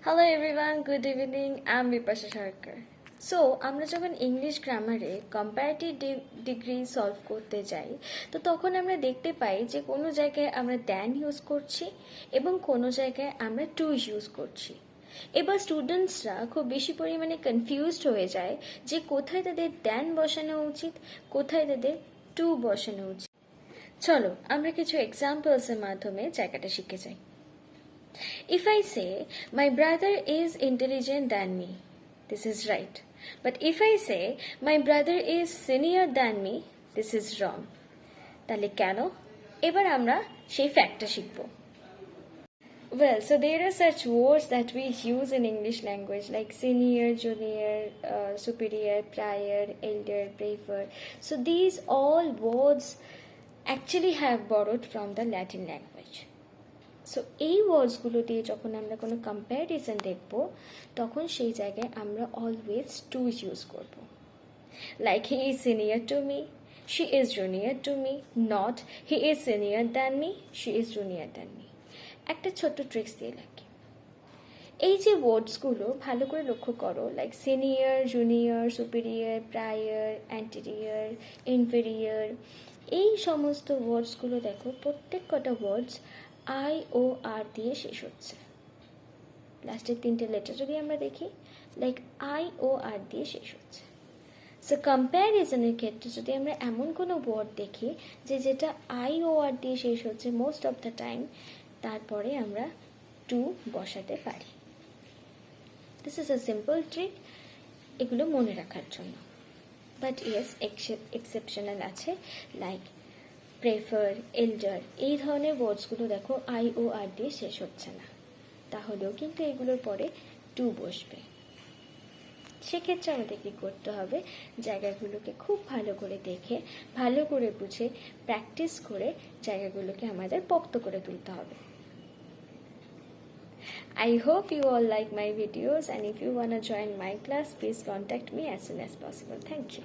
Hello everyone, good evening. I am Bipasha Sarkar. So আমরা যখন English গ্রামারে comparative degree solve করতে যাই, তো তখন আমরা দেখতে পাই যে কোনো জায়গায় আমরা দ্যান ইউজ করছি এবং কোনো জায়গায় আমরা টু ইউজ করছি। এবার স্টুডেন্টসরা খুব বেশি পরিমাণে কনফিউজড হয়ে যায় যে কোথায় তাদের দ্যান বসানো উচিত, কোথায় তাদের টু বসানো উচিত। চলো আমরা কিছু এক্সাম্পলসের মাধ্যমে জায়গাটা শিখে যাই। If I say, my brother is intelligent than me, this is right. But if I say, my brother is senior than me, this is wrong. তাহলে কেন? এবার আমরা সেই ফ্যাক্টটা শিখব। Well, so there are such words that we use in English language like senior, junior, superior, prior, elder, prefer. So these all words actually have borrowed from the Latin language. So এই ওয়ার্ডসগুলো দিয়ে যখন আমরা কোনো comparison দেখব, তখন সেই জায়গায় আমরা অলওয়েজ টু ইউজ করব। Like he is senior to me, she is junior to me, not he is senior than me, she is junior than me. একটা ছোট্ট ট্রিক্স দিয়ে রাখি। এই যে ওয়ার্ডসগুলো ভালো করে লক্ষ্য করো, like senior, junior, superior, prior, anterior, inferior, এই সমস্ত ওয়ার্ডসগুলো দেখো, প্রত্যেক কটা ওয়ার্ডস আই ও আর দিয়ে শেষ হচ্ছে। লাস্টের তিনটে লেটার যদি আমরা দেখি, লাইক আই ও আর দিয়ে শেষ হচ্ছে। সো কম্প্যারিজনের ক্ষেত্রে যদি আমরা এমন কোনো ওয়ার্ড দেখি যেটা আই ও আর দিয়ে শেষ হচ্ছে মোস্ট অফ দ্য টাইম, তারপরে আমরা টু বসাতে পারি। This is a simple trick, এগুলো মনে রাখার জন্য। বাট ইয়েস, এক্সেপশনাল আছে, লাইক প্রেফার, এল্ডার, এই ধরনের ওয়ার্ডসগুলো দেখো আই ও আর দিয়ে শেষ হচ্ছে না, তাহলেও কিন্তু এগুলোর পরে টু বসবে। সেক্ষেত্রে আমাদের কী করতে হবে, জায়গাগুলোকে খুব ভালো করে দেখে, ভালো করে বুঝে, প্র্যাকটিস করে জায়গাগুলোকে আমাদের পোক্ত করে তুলতে হবে। I hope you all like my videos, and if you want to join my class, please contact me as soon as possible. Thank you.